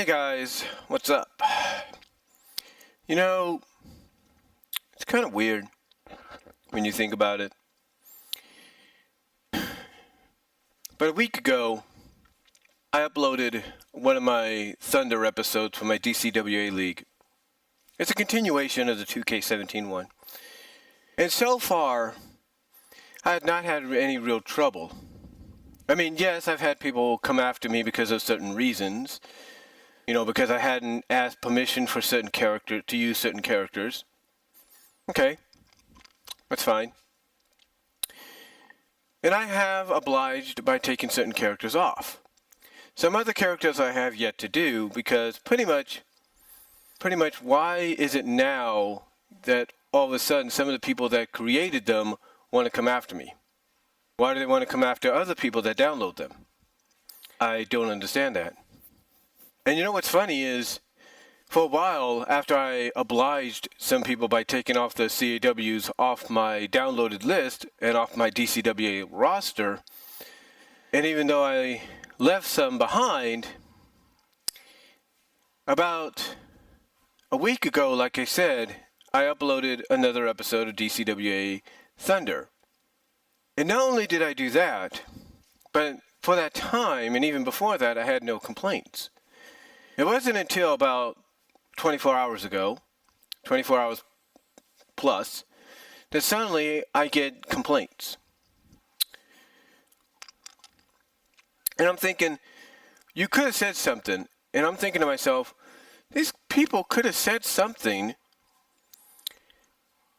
Hey guys, what's up? You know, it's kind of weird when you think about it. But a week ago, I uploaded one of my Thunder episodes for my DCWA League. It's a continuation of the 2K17 one. And so far, I had not had any real trouble. I mean, yes, I've had people come after me because of certain reasons. You know, because I hadn't asked permission for certain character to use certain characters. Okay, that's fine. And I have obliged by taking certain characters off. Some other characters I have yet to do because pretty much, why is it now that all of a sudden some of the people that created them want to come after me? Why do they want to come after other people that download them? I don't understand that. And you know what's funny is, for a while after I obliged some people by taking off the CAWs off my downloaded list and off my DCWA roster, and even though I left some behind, about a week ago, like I said, I uploaded another episode of DCWA Thunder. And not only did I do that, but for that time, and even before that, I had no complaints. It wasn't until about 24 hours ago, 24 hours plus, that suddenly I get complaints. And I'm thinking, you could have said something. And I'm thinking to myself, these people could have said something.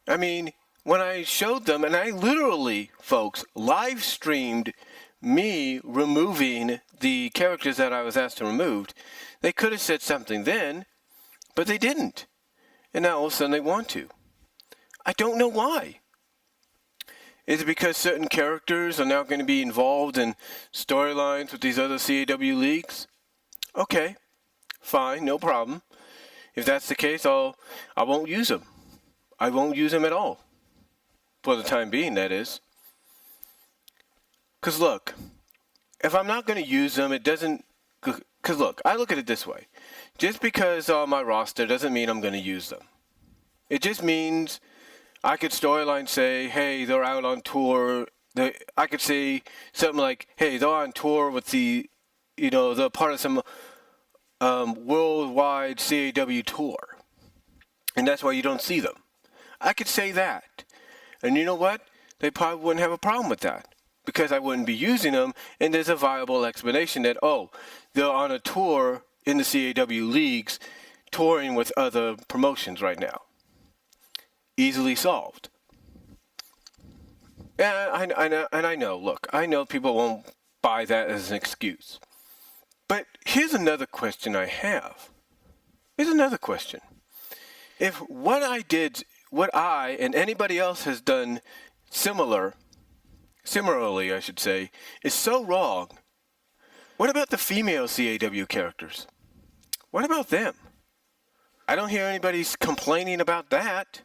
I mean, when I showed them, and I literally, folks, live streamed me removing the characters that I was asked to remove. They could have said something then, but they didn't. And now all of a sudden they want to. I don't know why. Is it because certain characters are now going to be involved in storylines with these other CAW leagues? Okay, fine, no problem. If that's the case, I won't use them. I won't use them at all. For the time being, that is. Because look, if I'm not going to use them, it doesn't... Because look, I look at it this way. Just because they're on my roster doesn't mean I'm going to use them. It just means I could storyline say, hey, they're out on tour. I could say something like, hey, they're on tour with the, they're part of some worldwide CAW tour. And that's why you don't see them. I could say that. And you know what? They probably wouldn't have a problem with that. Because I wouldn't be using them, and there's a viable explanation that, they're on a tour in the CAW leagues, touring with other promotions right now. Easily solved. And I know, look, I know people won't buy that as an excuse. But here's another question I have. Here's another question. If what I and anybody else has done similarly, I should say, is so wrong, what about the female CAW characters? What about them? I don't hear anybody complaining about that.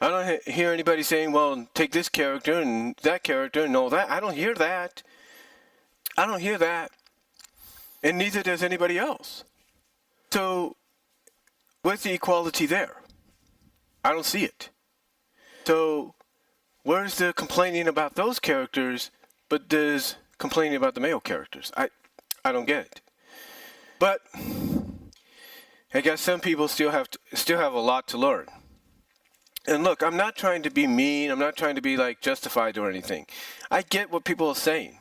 I don't hear anybody saying, well, take this character and that character and all that. I don't hear that. I don't hear that. And neither does anybody else. So, where's the equality there? I don't see it. So, where's the complaining about those characters, but there's complaining about the male characters? I don't get it. But I guess some people still have a lot to learn. And look, I'm not trying to be mean. I'm not trying to be like justified or anything. I get what people are saying.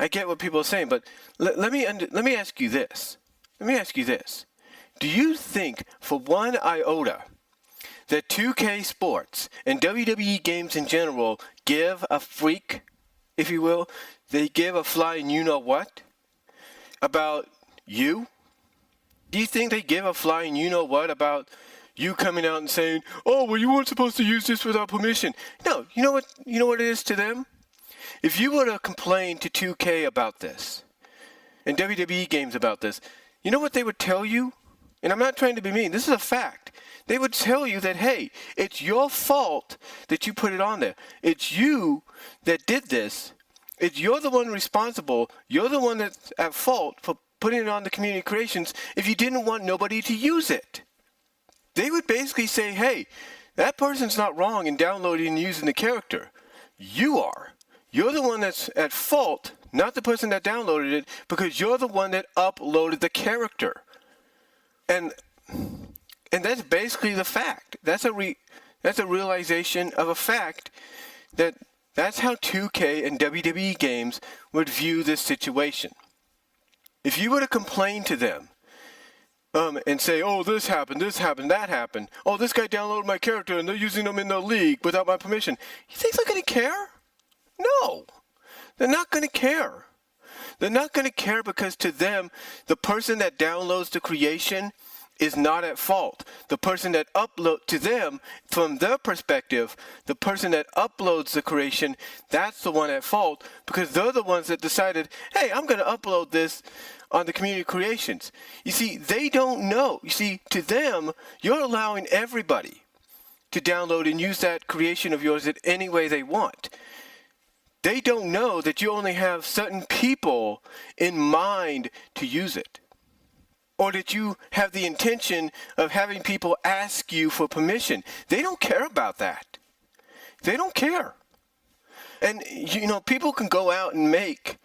But let me ask you this. Do you think for one iota that 2K Sports and WWEGames in general give a freak, if you will, they give a flying you-know-what about you? Do you think they give a flying you-know-what about you coming out and saying, oh, well, you weren't supposed to use this without permission? No, you know what it is to them? If you were to complain to 2K about this, and WWEGames about this, you know what they would tell you? And I'm not trying to be mean. This is a fact. They would tell you that, hey, it's your fault that you put it on there. It's you that did this. You're the one responsible. You're the one that's at fault for putting it on the community creations if you didn't want nobody to use it. They would basically say, hey, that person's not wrong in downloading and using the character. You are. You're the one that's at fault, not the person that downloaded it, because you're the one that uploaded the character. And that's basically the fact. That's a realization of a fact that's how 2K and WWEGames would view this situation. If you were to complain to them and say, oh, this happened, that happened. Oh, this guy downloaded my character and they're using them in the league without my permission. You think they're going to care? No. They're not going to care. They're not going to care because to them, the person that downloads the creation is not at fault. The person that uploads to them, from their perspective, the person that uploads the creation, that's the one at fault because they're the ones that decided, hey, I'm going to upload this on the community creations. You see, they don't know. You see, to them, you're allowing everybody to download and use that creation of yours in any way they want. They don't know that you only have certain people in mind to use it. Or that you have the intention of having people ask you for permission. They don't care about that. They don't care. And, people can go out and make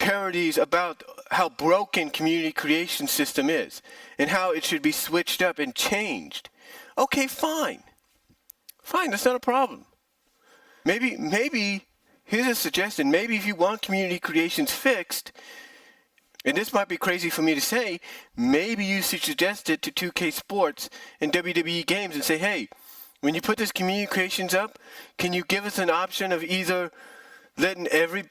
parodies about how broken community creation system is and how it should be switched up and changed. Okay, fine. Fine, that's not a problem. Maybe, here's a suggestion. Maybe if you want community creations fixed, and this might be crazy for me to say, maybe you should suggest it to 2K Sports and WWEGames and say, hey, when you put this community creations up, can you give us an option of either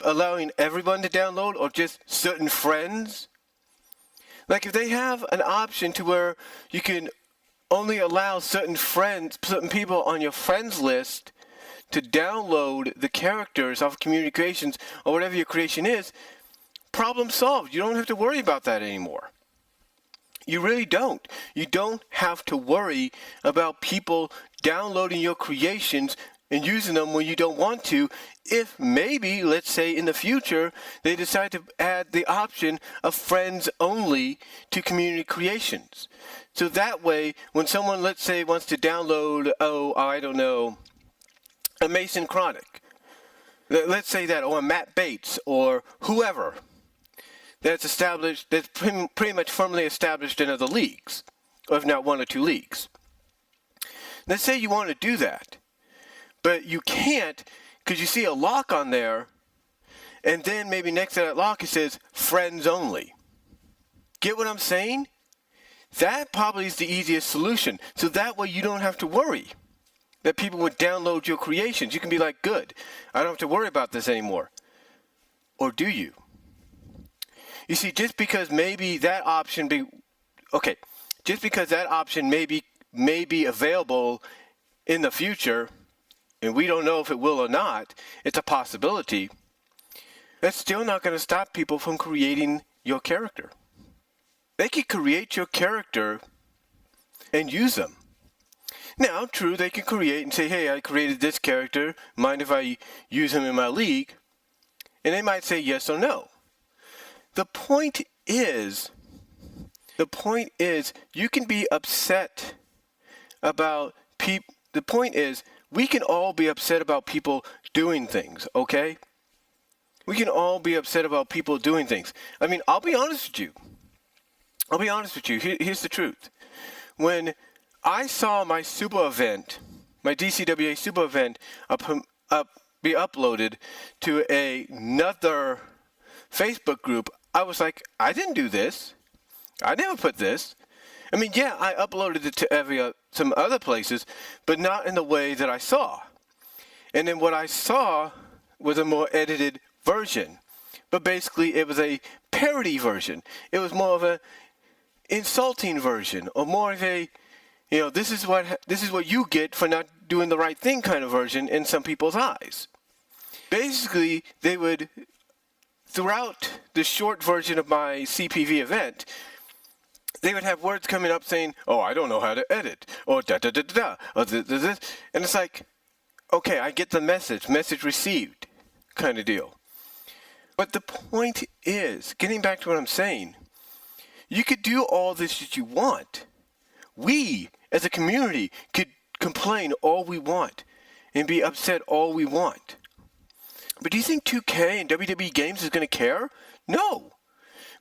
allowing everyone to download or just certain friends? Like if they have an option to where you can only allow certain people on your friends list to download the characters off community creations or whatever your creation is, problem solved. You don't have to worry about that anymore. You really don't. You don't have to worry about people downloading your creations and using them when you don't want to, if maybe, let's say in the future, they decide to add the option of friends only to community creations. So that way, when someone, let's say, wants to download, a Mason Chronic, let's say that, or a Matt Bates, or whoever, that's pretty much firmly established in other leagues, or if not one or two leagues. Let's say you want to do that, but you can't because you see a lock on there, and then maybe next to that lock it says friends only. Get what I'm saying? That probably is the easiest solution. So that way you don't have to worry that people would download your creations. You can be like, good, I don't have to worry about this anymore. Or do you? You see, just because maybe that option may be available in the future, and we don't know if it will or not, it's a possibility, that's still not going to stop people from creating your character. They could create your character and use them. Now, true, they can create and say, hey, I created this character, mind if I use him in my league? And they might say yes or no. The point is, you can be upset about people. The point is, we can all be upset about people doing things, okay? We can all be upset about people doing things. I mean, I'll be honest with you. Here's the truth. When I saw my super event, my DCWA super event, be uploaded to another Facebook group, I was like, I didn't do this. I never put this. I mean, yeah, I uploaded it to some other places, but not in the way that I saw. And then what I saw was a more edited version. But basically, it was a parody version. It was more of a insulting version, or more of a, this is what you get for not doing the right thing kind of version in some people's eyes. Basically, they would, throughout the short version of my CPV event, they would have words coming up saying, oh, I don't know how to edit, or da-da-da-da-da, or this. And it's like, okay, I get the message received kind of deal. But the point is, getting back to what I'm saying, You could do all this that you want. We, as a community, could complain all we want and be upset all we want. But do you think 2K and WWEGames is going to care? No.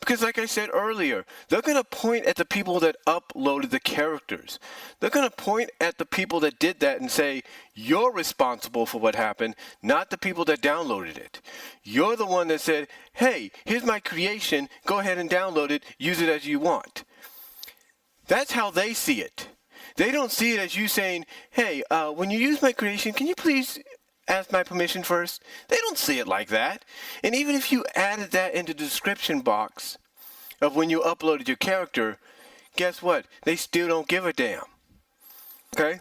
Because like I said earlier, they're going to point at the people that uploaded the characters. They're going to point at the people that did that and say, you're responsible for what happened, not the people that downloaded it. You're the one that said, hey, here's my creation, go ahead and download it, use it as you want. That's how they see it. They don't see it as you saying, hey, when you use my creation, can you please ask my permission first? They don't see it like that. And even if you added that in the description box of when you uploaded your character, guess what? They still don't give a damn. Okay?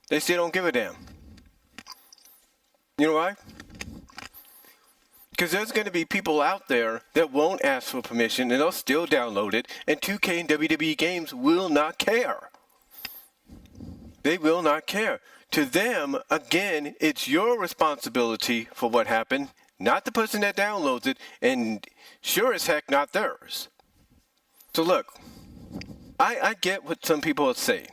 They still don't give a damn. You know why? Because there's going to be people out there that won't ask for permission and they'll still download it, and 2K and WWEGames will not care. They will not care. To them, again, it's your responsibility for what happened, not the person that downloads it, and sure as heck not theirs. So look, I get what some people are saying.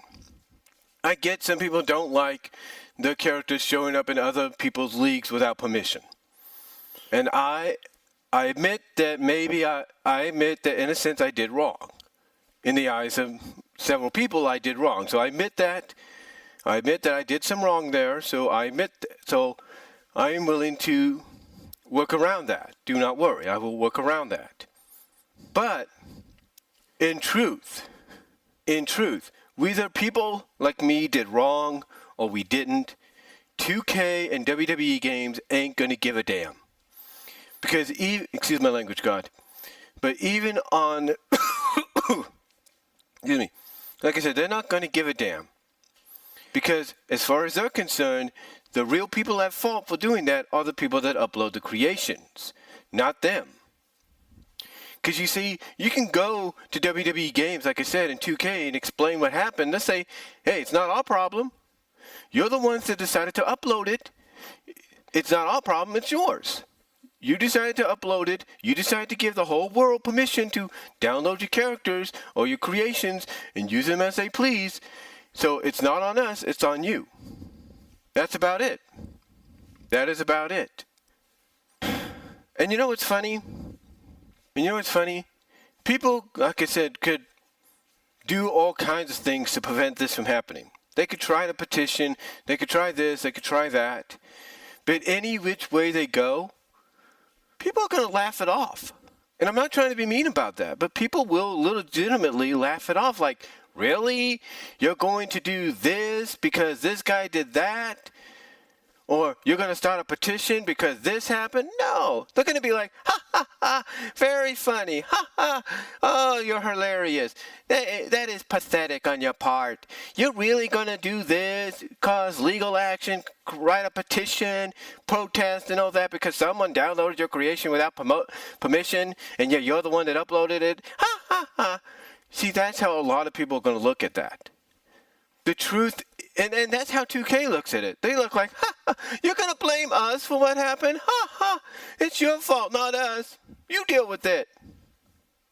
I get some people don't like their characters showing up in other people's leagues without permission. And I admit that maybe I admit that in a sense I did wrong. In the eyes of several people, I did wrong. So I admit that. I admit that I did some wrong there, so I am willing to work around that. Do not worry, I will work around that. But in truth, whether people like me did wrong or we didn't, 2K and WWEGames ain't gonna give a damn. Because excuse my language, God, but even on, excuse me, like I said, they're not gonna give a damn. Because as far as they're concerned, the real people at fault for doing that are the people that upload the creations, not them. Because you see, you can go to WWEGames, like I said, in 2K and explain what happened. Let's say, hey, it's not our problem. You're the ones that decided to upload it. It's not our problem, it's yours. You decided to upload it. You decided to give the whole world permission to download your characters or your creations and use them as they please. So it's not on us, it's on you. That's about it. That is about it. And you know what's funny? People, like I said, could do all kinds of things to prevent this from happening. They could try to petition, they could try this, they could try that. But any which way they go, people are going to laugh it off. And I'm not trying to be mean about that, but people will legitimately laugh it off like, really? You're going to do this because this guy did that? Or you're going to start a petition because this happened? No. They're going to be like, ha, ha, ha, very funny. Ha, ha. Oh, you're hilarious. That is pathetic on your part. You're really going to do this, cause legal action, write a petition, protest and all that because someone downloaded your creation without permission and you're the one that uploaded it? Ha, ha, ha. See, that's how a lot of people are going to look at that. The truth, and that's how 2K looks at it. They look like, ha, ha, you're going to blame us for what happened? Ha, ha, it's your fault, not us. You deal with it.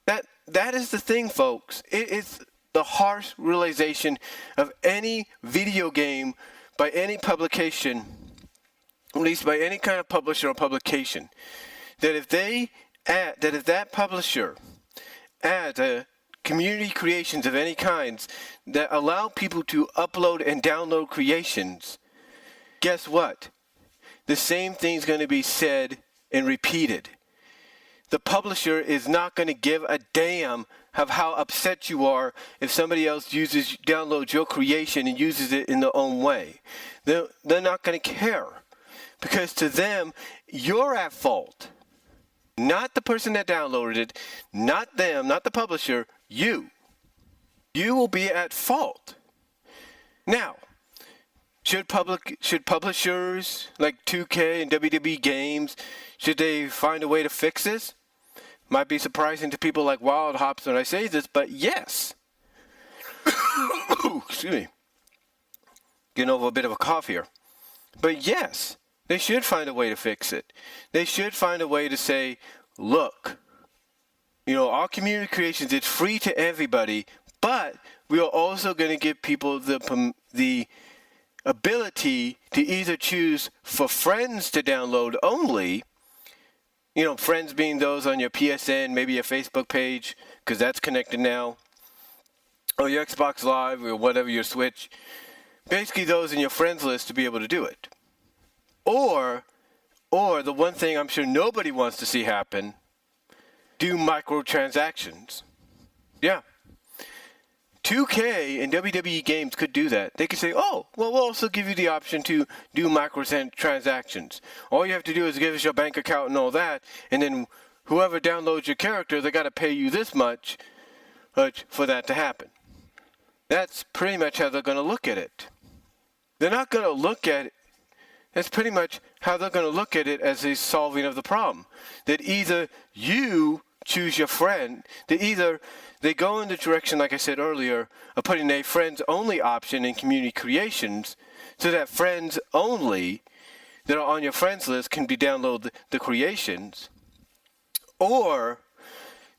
That is the thing, folks. It is the harsh realization of any video game by any publication, at least by any kind of publisher or publication, that if that publisher adds a community creations of any kinds that allow people to upload and download creations, guess what? The same thing's going to be said and repeated. The publisher is not going to give a damn of how upset you are if somebody else downloads your creation and uses it in their own way. They're not going to care because to them, you're at fault. Not the person that downloaded it, not them, not the publisher, you. You will be at fault. Now, should publishers like 2K and WWEGames, should they find a way to fix this? Might be surprising to people like Wild Hops when I say this, but yes. Excuse me. Getting over a bit of a cough here. But yes. They should find a way to fix it. They should find a way to say, look, Our community creations, it's free to everybody, but we are also going to give people the ability to either choose for friends to download only, friends being those on your PSN, maybe your Facebook page, because that's connected now, or your Xbox Live, or whatever, your Switch, basically those in your friends list to be able to do it. Or the one thing I'm sure nobody wants to see happen, do microtransactions. Yeah. 2K and WWEGames could do that. They could say, oh, well, we'll also give you the option to do microtransactions. All you have to do is give us your bank account and all that, and then whoever downloads your character, they got to pay you this much for that to happen. That's pretty much how they're going to look at it. They're not going to look at it. That's pretty much how they're going to look at it as a solving of the problem. That either you choose your friend, that either they go in the direction, like I said earlier, of putting a friends only option in community creations so that friends only that are on your friends list can be download the creations, or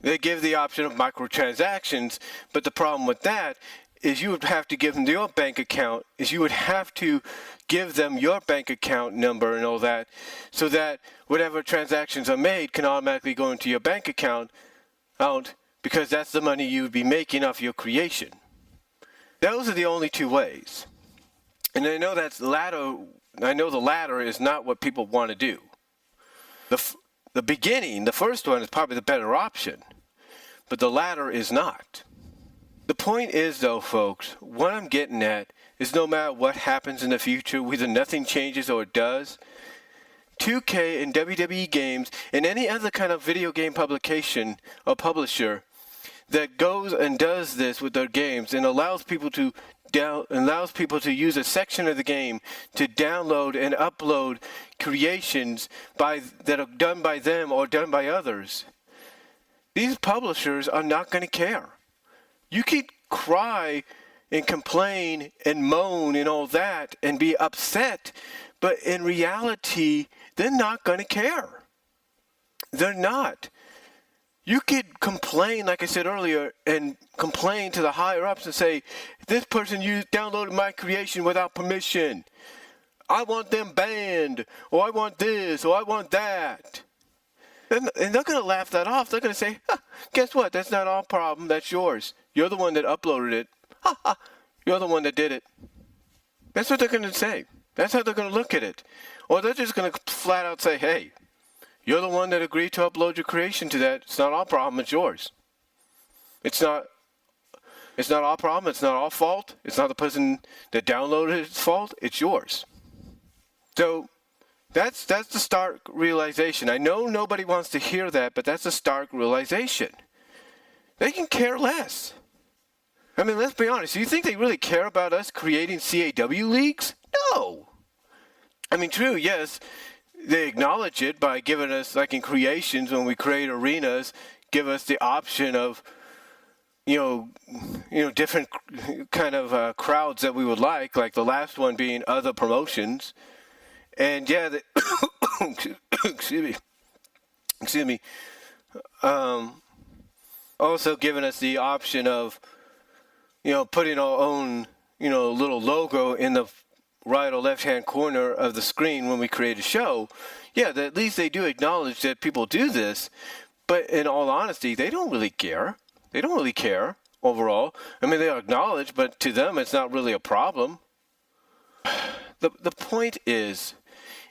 they give the option of microtransactions. But the problem with that is you would have to give them your bank account, you would have to give them your bank account number and all that, so that whatever transactions are made can automatically go into your bank account, because that's the money you would be making off your creation. Those are the only two ways. And I know the latter is not what people want to do. The beginning, the first one, is probably the better option, but the latter is not. The point is, though, folks, what I'm getting at is no matter what happens in the future, whether nothing changes or it does, 2K and WWEGames and any other kind of video game publication or publisher that goes and does this with their games and allows people to use a section of the game to download and upload creations that are done by them or done by others, these publishers are not going to care. You can cry and complain and moan and all that and be upset, but in reality, they're not going to care. They're not. You could complain, like I said earlier, and complain to the higher-ups and say, this person downloaded my creation without permission. I want them banned, or I want this, or I want that. And they're going to laugh that off. They're going to say, guess what? That's not our problem. That's yours. You're the one that uploaded it. You're the one that did it. That's what they're going to say. That's how they're going to look at it. Or they're just going to flat out say, hey, you're the one that agreed to upload your creation to that. It's not our problem. It's yours. It's not our problem. It's not our fault. It's not the person that downloaded it's fault. It's yours. So that's the stark realization. I know nobody wants to hear that, but that's a stark realization. They can care less. I mean, let's be honest. Do you think they really care about us creating CAW leagues? No. I mean, true, yes, they acknowledge it by giving us, like in creations, when we create arenas, give us the option of, different kind of crowds that we would like the last one being other promotions. And yeah, excuse me. Also giving us the option of, putting our own, little logo in the right or left-hand corner of the screen when we create a show. Yeah, at least they do acknowledge that people do this, but in all honesty, they don't really care. They don't really care overall. I mean, they acknowledge, but to them, it's not really a problem. The point is,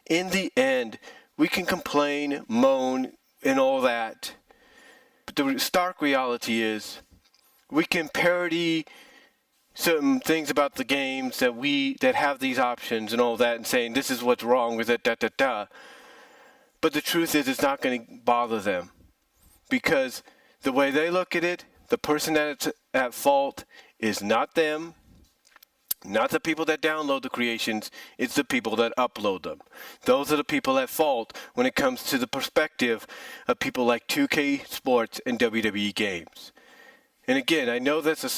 in the end, we can complain, moan, and all that, but the stark reality is we can parody certain things about the games that have these options and all that and saying this is what's wrong with it, But the truth is it's not going to bother them, because the way they look at it, the person that's at fault is not them, not the people that download the creations, it's the people that upload them. Those are the people at fault when it comes to the perspective of people like 2K Sports and WWEGames. And again, I know that's a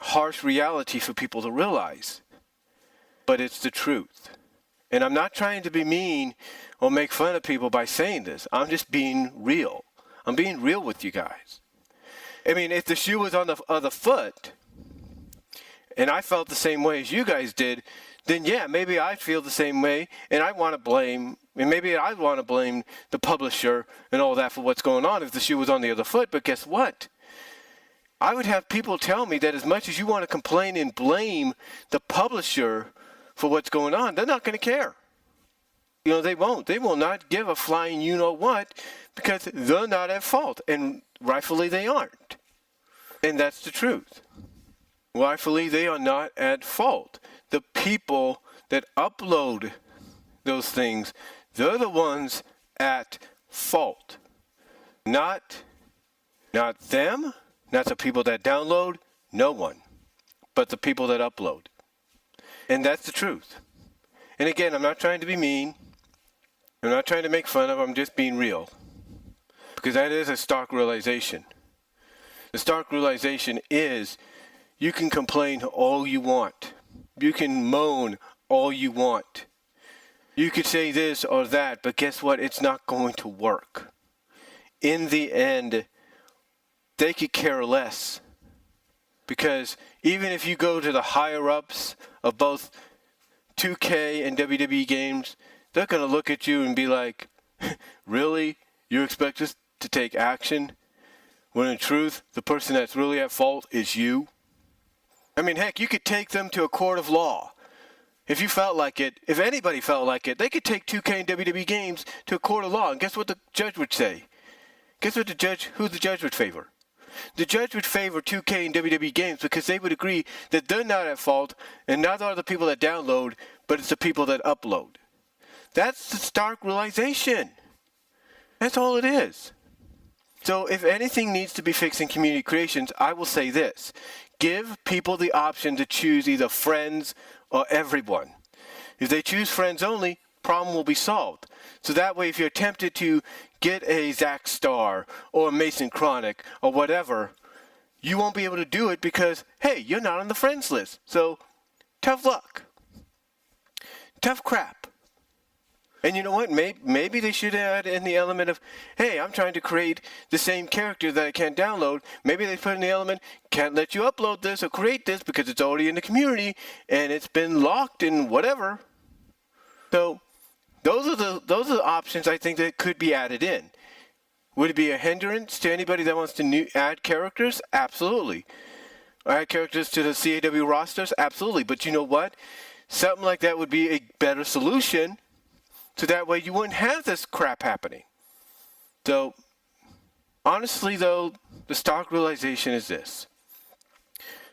harsh reality for people to realize, but it's the truth. And I'm not trying to be mean or make fun of people by saying this. I'm just being real. I'm being real with you guys. I mean, if the shoe was on the other foot, and I felt the same way as you guys did, then yeah, maybe I'd feel the same way, and I want to blame, and maybe I'd want to blame the publisher and all that for what's going on if the shoe was on the other foot. But guess what? I would have people tell me that as much as you want to complain and blame the publisher for what's going on, they're not going to care. You know, they won't. They will not give a flying you-know-what because they're not at fault, and rightfully they aren't. And that's the truth. Rightfully, they are not at fault. The people that upload those things, they're the ones at fault. Not them, not the people that download, no one, but the people that upload. And that's the truth. And again, I'm not trying to be mean. I'm not trying to make fun of, I'm just being real. Because that is a stark realization. The stark realization is you can complain all you want. You can moan all you want. You could say this or that, but guess what? It's not going to work. In the end, they could care less. Because even if you go to the higher-ups of both 2K and WWEGames, they're going to look at you and be like, really? You expect us to take action? When in truth, the person that's really at fault is you? I mean, heck, you could take them to a court of law. If you felt like it, if anybody felt like it, they could take 2K and WWEGames to a court of law. And guess what the judge would say? Guess what who the judge would favor? The judge would favor 2K and WWEGames because they would agree that they're not at fault, and neither are the people that download, but it's the people that upload. That's the stark realization. That's all it is. So if anything needs to be fixed in community creations, I will say this. Give people the option to choose either friends or everyone. If they choose friends only, problem will be solved. So that way, if you're tempted to get a Zack Star or a Mason Chronic or whatever, you won't be able to do it because, hey, you're not on the friends list. So tough luck. Tough crap. And you know what? Maybe they should add in the element of, hey, I'm trying to create the same character that I can't download. Maybe they put in the element, can't let you upload this or create this because it's already in the community and it's been locked in whatever. So those are the options I think that could be added in. Would it be a hindrance to anybody that wants to add characters? Absolutely. Add characters to the CAW rosters? Absolutely. But you know what? Something like that would be a better solution. So that way you wouldn't have this crap happening. So, honestly though, the stark realization is this.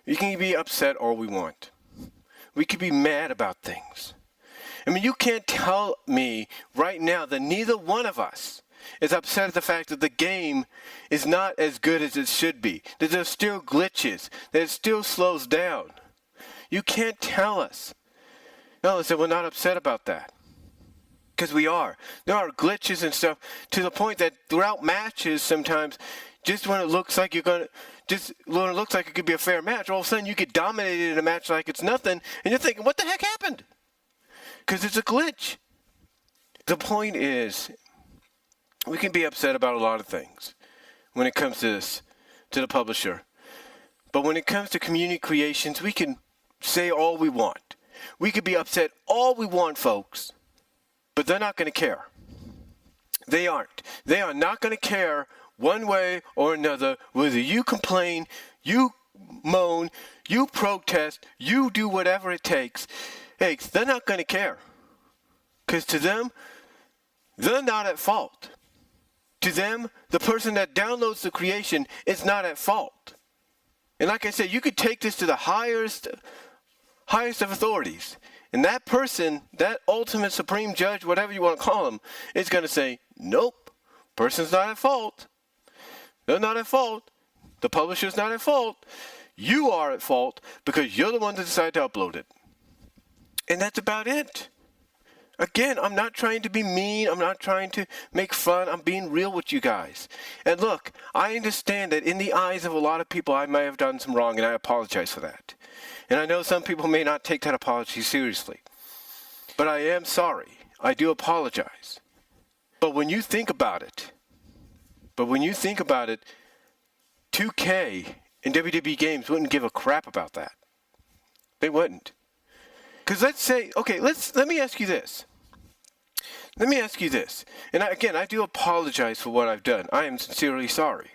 We can be upset all we want. We can be mad about things. I mean, you can't tell me right now that neither one of us is upset at the fact that the game is not as good as it should be. That there's still glitches. That it still slows down. You can't tell us. No, listen, we're not upset about that. Because we are. There are glitches and stuff to the point that throughout matches sometimes, just when it looks like it could be a fair match, all of a sudden you get dominated in a match like it's nothing, and you're thinking, what the heck happened? Because it's a glitch. The point is, we can be upset about a lot of things when it comes to this, to the publisher. But when it comes to community creations, we can say all we want. We could be upset all we want, folks. But they're not going to care. They aren't. They are not going to care one way or another whether you complain, you moan, you protest, you do whatever it takes. Hey, they're not going to care. Because to them, they're not at fault. To them, the person that downloads the creation is not at fault. And like I said, you could take this to the highest of authorities. And that person, that ultimate supreme judge, whatever you want to call him, is going to say, nope, person's not at fault. They're not at fault. The publisher's not at fault. You are at fault because you're the one that decided to upload it. And that's about it. Again, I'm not trying to be mean. I'm not trying to make fun. I'm being real with you guys. And look, I understand that in the eyes of a lot of people, I may have done some wrong, and I apologize for that. And I know some people may not take that apology seriously. But I am sorry. I do apologize. But when you think about it, 2K and WWEGames wouldn't give a crap about that. They wouldn't. Because let's say, okay, let me ask you this. Let me ask you this. And I do apologize for what I've done. I am sincerely sorry.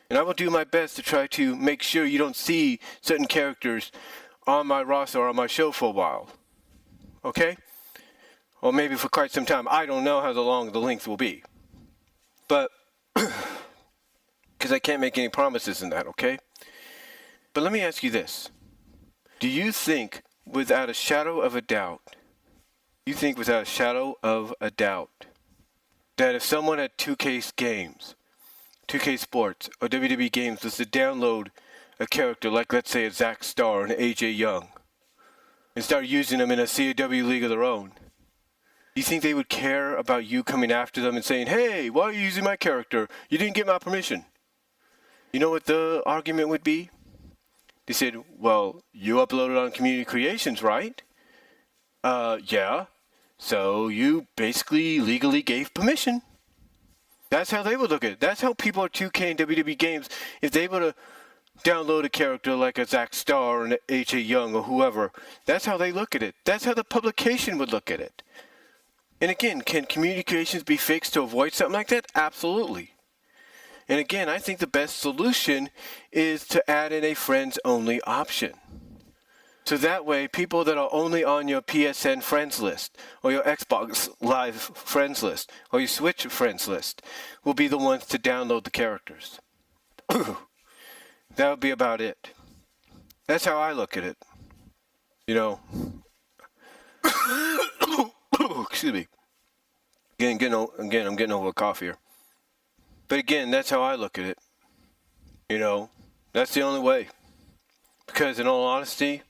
And I will do my best to try to make sure you don't see certain characters on my roster or on my show for a while. Okay? Or maybe for quite some time. I don't know how long the length will be. But, because I can't make any promises in that, okay? But let me ask you this. Do you think, without a shadow of a doubt, that if someone at 2K Games, 2K Sports, or WWEGames was to download a character like, let's say, a Zack Starr and AJ Young, and start using them in a CAW league of their own, do you think they would care about you coming after them and saying, hey, why are you using my character? You didn't get my permission. You know what the argument would be? They said, well, you uploaded on Community Creations, right? Yeah. So you basically legally gave permission. That's how they would look at it. That's how people at 2K and WWEGames, if they were to download a character like a Zack Starr and AJ Young or whoever, that's how they look at it. That's how the publication would look at it. And again, can Community Creations be fixed to avoid something like that? Absolutely. And again, I think the best solution is to add in a friends-only option. So that way, people that are only on your PSN friends list, or your Xbox Live friends list, or your Switch friends list, will be the ones to download the characters. That would be about it. That's how I look at it. You know. Excuse me. I'm getting over a cough here. But again, that's how I look at it. You know, that's the only way. Because in all honesty,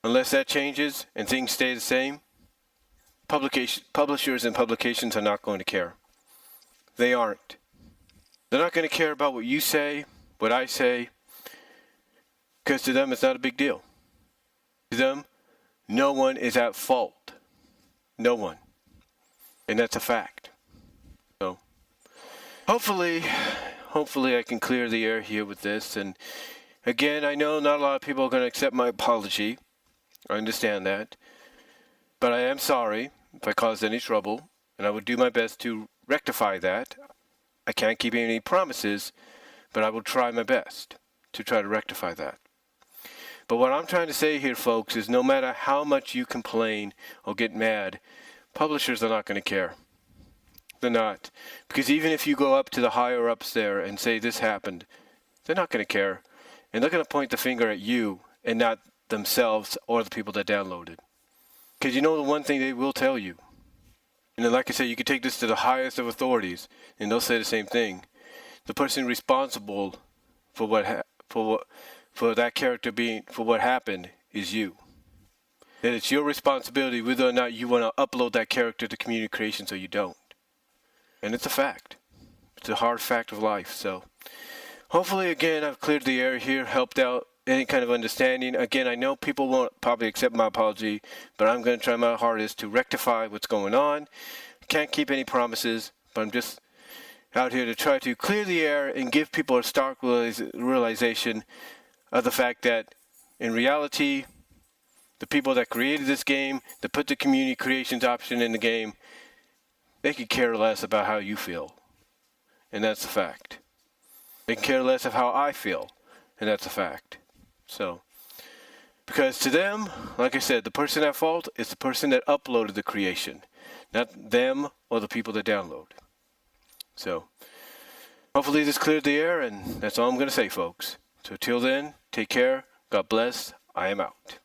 unless that changes and things stay the same, publishers and publications are not going to care. They aren't. They're not going to care about what you say, what I say, because to them it's not a big deal. To them, no one is at fault. No one. And that's a fact. So, hopefully I can clear the air here with this. And again, I know not a lot of people are going to accept my apology. I understand that. But I am sorry if I caused any trouble, and I will do my best to rectify that. I can't keep any promises, but I will try my best to try to rectify that. But what I'm trying to say here, folks, is no matter how much you complain or get mad, publishers are not going to care. They're not. Because even if you go up to the higher ups there and say this happened, they're not going to care. And they're going to point the finger at you and not themselves or the people that downloaded. Because you know the one thing they will tell you. And then, like I said, you can take this to the highest of authorities, and they'll say the same thing. The person responsible for that character being for what happened is you. And it's your responsibility whether or not you want to upload that character to Community Creations or you don't. And it's a fact. It's a hard fact of life. So hopefully, again, I've cleared the air here, helped out any kind of understanding. Again, I know people won't probably accept my apology, but I'm going to try my hardest to rectify what's going on. I can't keep any promises, but I'm just out here to try to clear the air and give people a stark realization of the fact that in reality, the people that created this game, that put the Community Creations option in the game, they could care less about how you feel. And that's a fact. They can care less of how I feel. And that's a fact. So, because to them, like I said, the person at fault is the person that uploaded the creation, not them or the people that download. So, hopefully this cleared the air, and that's all I'm going to say, folks. So till then, take care. God bless. I am out.